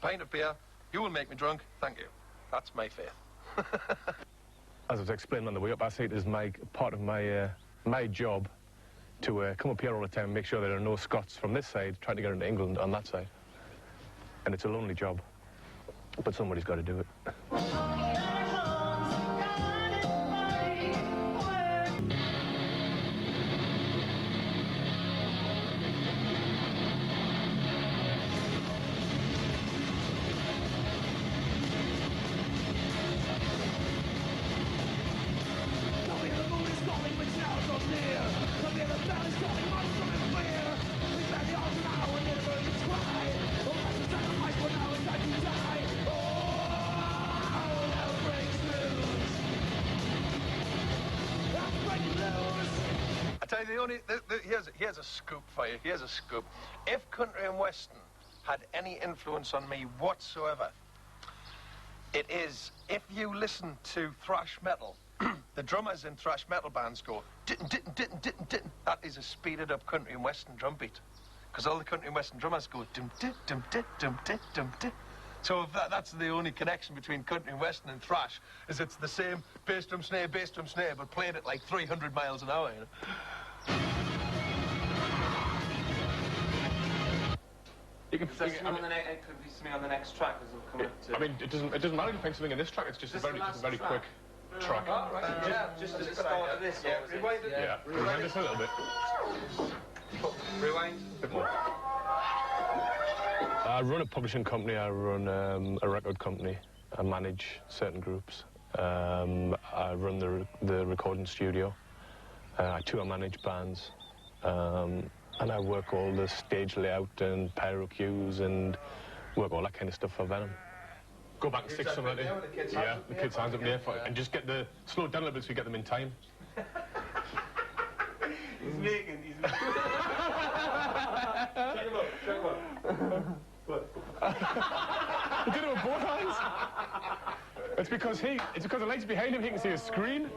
pint of beer, you will make me drunk, thank you. That's my faith. As I was explaining on the way up, I see it as part of my job to come up here all the time and make sure there are no Scots from this side trying to get into England on that side. And it's a lonely job, but somebody's got to do it. I tell you, here's a scoop for you. Here's a scoop. If country and western had any influence on me whatsoever, it is if you listen to thrash metal, the drummers in thrash metal bands go ditten. That is a speeded up country and western drum beat, because all the country and western drummers go dum dit dum dit dum dit dum dit. So if that's the only connection between country and western and thrash, is it's the same bass drum snare, but played at like 300 miles an hour, you know. You can something on the next. It could be something on the next track as we'll come up to. I mean, it doesn't matter if you find something in this track. It's just a very quick track. Oh, right. Yeah, just at the start of this. Yeah, rewind it. Yeah, rewind this a little bit. Rewind. A bit more. I run a publishing company. I run a record company. I manage certain groups. I run the recording studio. I tour manage bands. And I work all the stage layout and pyro cues and work all that kind of stuff for Venom. Go back and stick some of it in. Yeah, the kids' hands up there and just slow it down a little bit so we get them in time. He's making. Check him up. What? He did it with both hands. It's because the legs behind him, he can see his screen.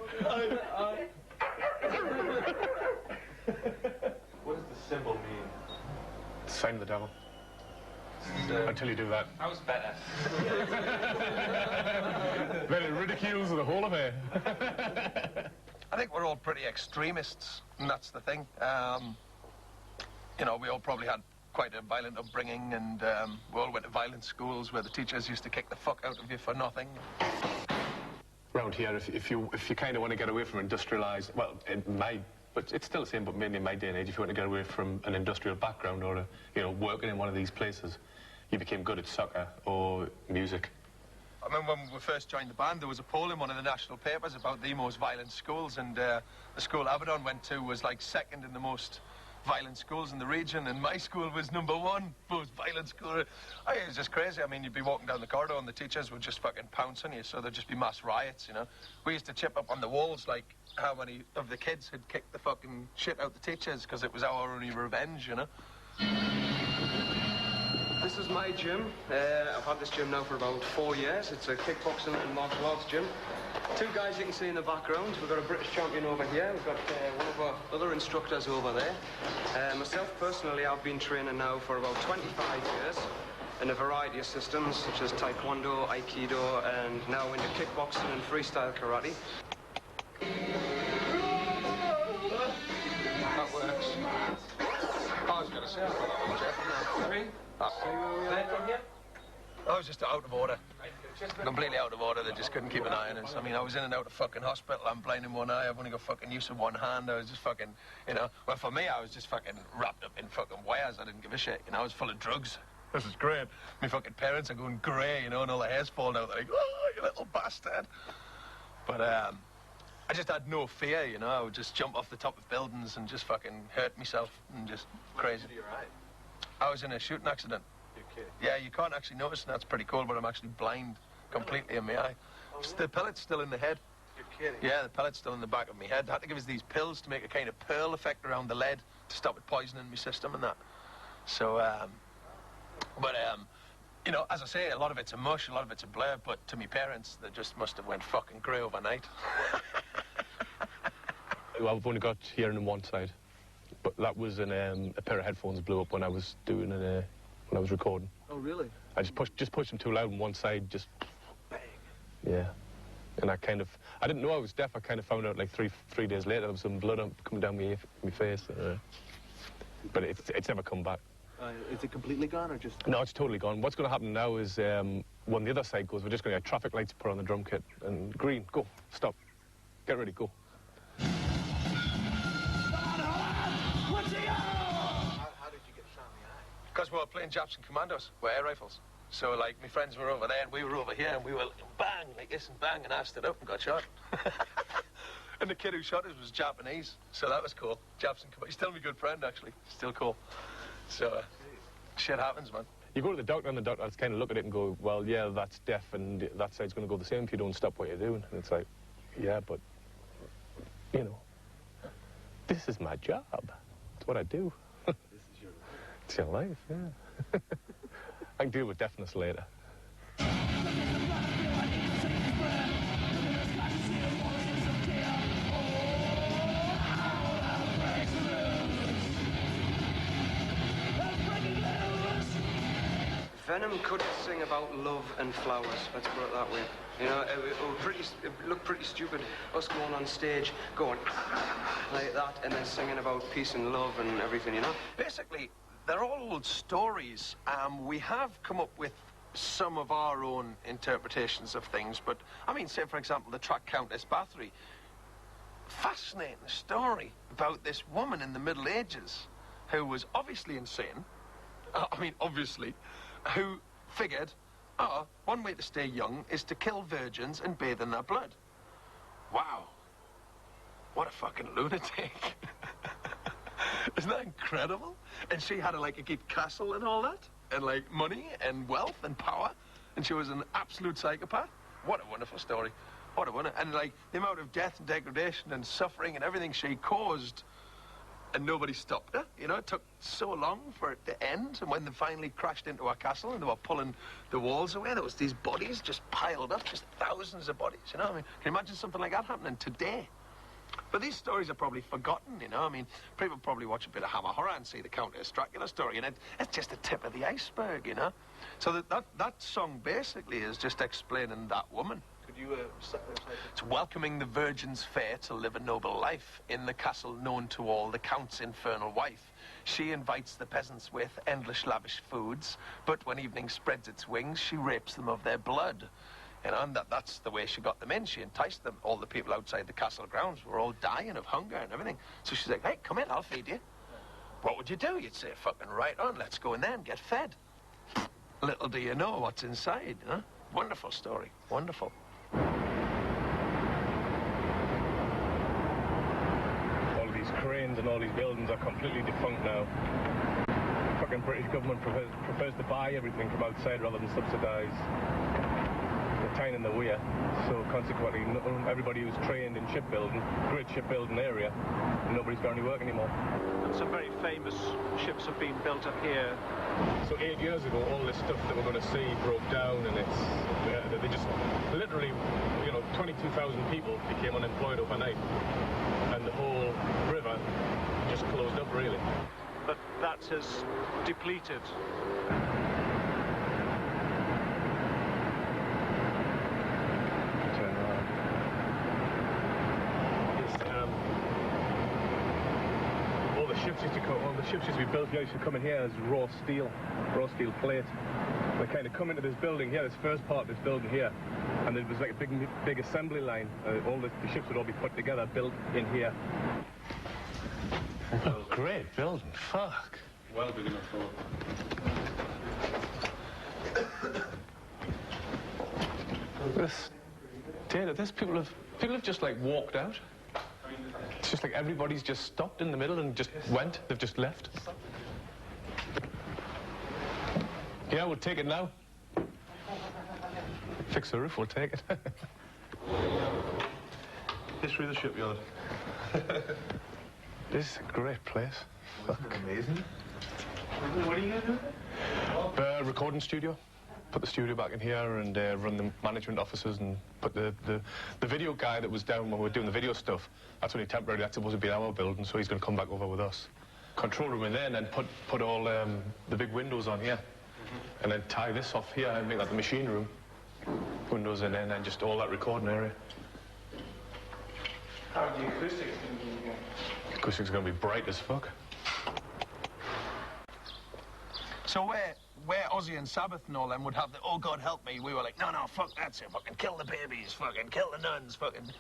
What does the symbol mean? Sign of the devil. Until you do that. That was better. Then it ridicules the whole of it. I think we're all pretty extremists, and that's the thing. You know, we all probably had quite a violent upbringing, and we all went to violent schools where the teachers used to kick the fuck out of you for nothing. Round here, if you kind of want to get away from industrialised, well, but it's still the same, but mainly in my day and age, if you want to get away from an industrial background or, working in one of these places, you became good at soccer or music. I remember when we first joined the band, there was a poll in one of the national papers about the most violent schools, and the school Abaddon went to was like second in the most violent schools in the region, and my school was #1 most violent school. It was just crazy. I mean, you'd be walking down the corridor and the teachers would just fucking pounce on you, so there'd just be mass riots, you know. We used to chip up on the walls, like, how many of the kids had kicked the fucking shit out the teachers, because it was our only revenge, you know. This is my gym. I've had this gym now for about 4 years. It's a kickboxing and martial arts gym. Two guys you can see in the background. We've got a British champion over here. We've got one of our other instructors over there. Myself, personally, I've been training now for about 25 years in a variety of systems, such as Taekwondo, Aikido, and now into kickboxing and freestyle karate. That works. I was going to say, Sorry? I was just out of order. Completely out of order. They just couldn't keep an eye on us. I mean, I was in and out of fucking hospital. I'm blind in one eye. I've only got fucking use of one hand. I was just fucking, Well, for me, I was just fucking wrapped up in fucking wires. I didn't give a shit. I was full of drugs. This is great. My fucking parents are going grey, and all the hair's falling out. They're like, oh, you little bastard. But, I just had no fear, I would just jump off the top of buildings and just fucking hurt myself and just crazy. You're right. I was in a shooting accident. You're kidding. Yeah, you can't actually notice, and that's pretty cool, but I'm actually blind completely in my eye. The pellet's still in the head. You're kidding. Yeah, the pellet's still in the back of my head. I had to give us these pills to make a kind of pearl effect around the lead to stop it poisoning my system and that. So, as I say, a lot of it's a mush, a lot of it's a blur, but to me parents, they just must have went fucking grey overnight. Well, I've only got hearing on one side, but that was a pair of headphones blew up when I was doing when I was recording. Oh, really? I just pushed them too loud on one side, just bang. Yeah. And I didn't know I was deaf. I kind of found out like three days later there was some blood coming down my face. But it's never come back. Is it completely gone or just? No, it's totally gone. What's going to happen now is when the other side goes, we're just going to get traffic lights put on the drum kit. And green, go, stop, get ready, go. How did you get shot in the eye? Because we were playing Japs and Commandos with air rifles. So, like, my friends were over there and we were over here and we were bang, like this and bang, and I stood up and got shot. And the kid who shot us was Japanese, so that was cool. Japs and Commandos. He's still my good friend, actually. Still cool. So, shit happens, man. You go to the doctor and the doctor kind of look at it and go, well, yeah, that's deaf and that side's going to go the same if you don't stop what you're doing. And it's like, yeah, but, you know, this is my job. It's what I do. This is your life. It's your life, yeah. I can deal with deafness later. Venom could sing about love and flowers, let's put it that way. You know, it looked pretty stupid, us going on stage, going like that, and then singing about peace and love and everything, you know? Basically, they're all old stories. We have come up with some of our own interpretations of things, but, I mean, say, for example, the track Countess Bathory. Fascinating story about this woman in the Middle Ages who was obviously insane. I mean, obviously. Who figured, one way to stay young is to kill virgins and bathe in their blood. Wow. What a fucking lunatic. Isn't that incredible? And she had, like, a keep castle and all that, and, like, money and wealth and power, and she was an absolute psychopath. What a wonderful story. What a wonder. And, like, the amount of death and degradation and suffering and everything she caused, and nobody stopped her. You know, it took so long for it to end, and when they finally crashed into our castle and they were pulling the walls away, there was these bodies just piled up, just thousands of bodies, you know? I mean, can you imagine something like that happening today? But these stories are probably forgotten, you know? I mean, people probably watch a bit of Hammer Horror and see the Countess Dracula story, and it's just the tip of the iceberg, you know? So that song basically is just explaining that woman. Could you It's welcoming the virgin's fair to live a noble life in the castle known to all, the count's infernal wife. She invites the peasants with endless lavish foods, but when evening spreads its wings, she rapes them of their blood. You know, and that's the way she got them in. She enticed them. All the people outside the castle grounds were all dying of hunger and everything. So she's like, hey, come in, I'll feed you. What would you do? You'd say, fucking right on, let's go in there and get fed. Little do you know what's inside, you know? Wonderful story, wonderful. All these cranes and all these buildings are completely defunct now. The fucking British government prefers to buy everything from outside rather than subsidise the town and the weir. So consequently, everybody who's trained in shipbuilding, great shipbuilding area, nobody's got any work anymore. And some very famous ships have been built up here. So 8 years ago, all this stuff that we're going to see broke down, and they just literally, you know, 22,000 people became unemployed overnight, and the whole river just closed up, really. But that has depleted. Turn around. All the ships used to be built here. Used to come in here as raw steel plate. They kind of come into this building here, this first part of this building here, and there was like a big assembly line. All the ships would all be put together, built in here. Oh, great building, fuck. Well big enough for... This people have just like walked out. It's just like everybody's just stopped in the middle and just went. They've just left. Yeah, we'll take it now. Fix the roof, we'll take it. History of the shipyard. This is a great place. Fuck. Amazing. What are you going to do? Recording studio. Put the studio back in here and run the management offices and put the video guy that was down when we were doing the video stuff. That's only temporary. That's supposed to be our building, so he's going to come back over with us. Control room in there, and then put all the big windows on here. and then tie this off here and make that the machine room. Windows in there, and then just all that recording area. How are the acoustics going to be again? Acoustics are going to be bright as fuck. So where Ozzy and Sabbath and all them would have the, oh God help me, we were like, no, fuck that's it, fucking kill the babies, fucking kill the nuns, fucking...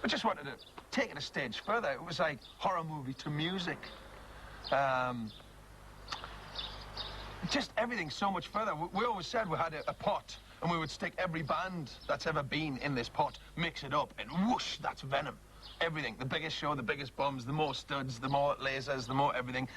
We just wanted to take it a stage further. It was like horror movie to music. Just everything so much further. We always said we had a pot, and we would stick every band that's ever been in this pot, mix it up, and whoosh, that's Venom. Everything, the biggest show, the biggest bombs, the more studs, the more lasers, the more everything.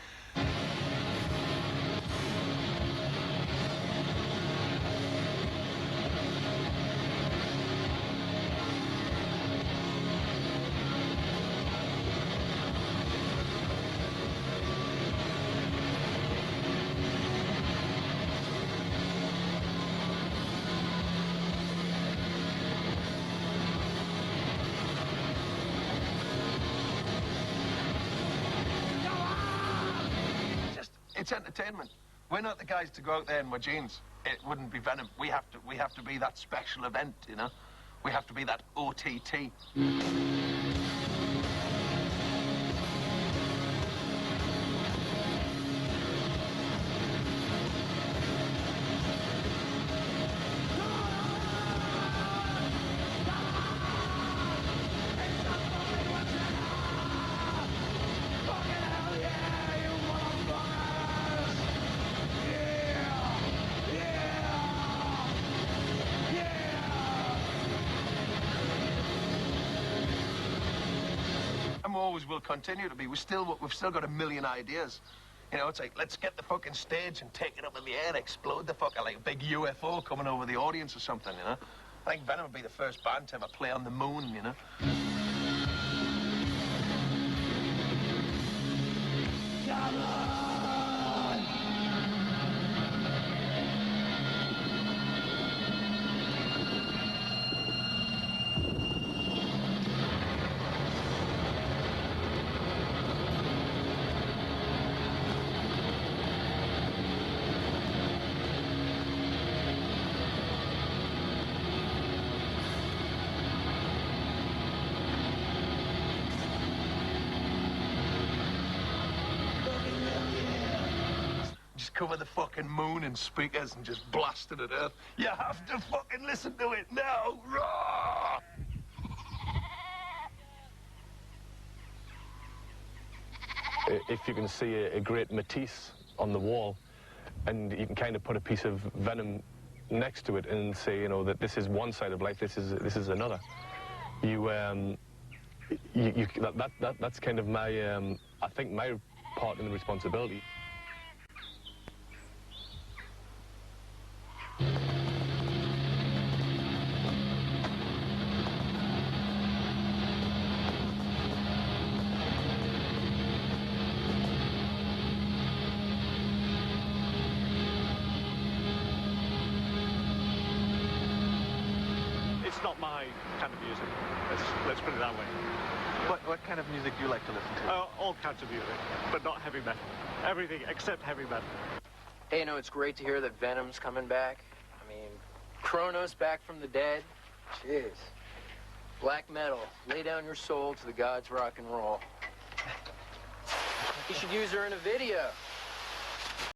It's entertainment. We're not the guys to go out there in our jeans. It wouldn't be Venom. We have to be that special event, you know? We have to be that OTT. And we always will continue to be. We've still got a million ideas. You know, it's like, let's get the fucking stage and take it up in the air and explode the fucker like a big UFO coming over the audience or something, you know? I think Venom would be the first band to ever play on the moon, you know? Come on! Just cover the fucking moon in speakers and just blast it at Earth. You have to fucking listen to it now. Raw! If you can see a great Matisse on the wall, and you can kind of put a piece of Venom next to it and say, you know, that this is one side of life, this is another. That's kind of my, I think my part in the responsibility. It's not my kind of music. Let's put it that way. What kind of music do you like to listen to? All kinds of music, but not heavy metal. Everything except heavy metal. Hey, you know, it's great to hear that Venom's coming back. I mean, Kronos back from the dead. Jeez. Black metal. Lay down your soul to the gods rock and roll. You should use her in a video.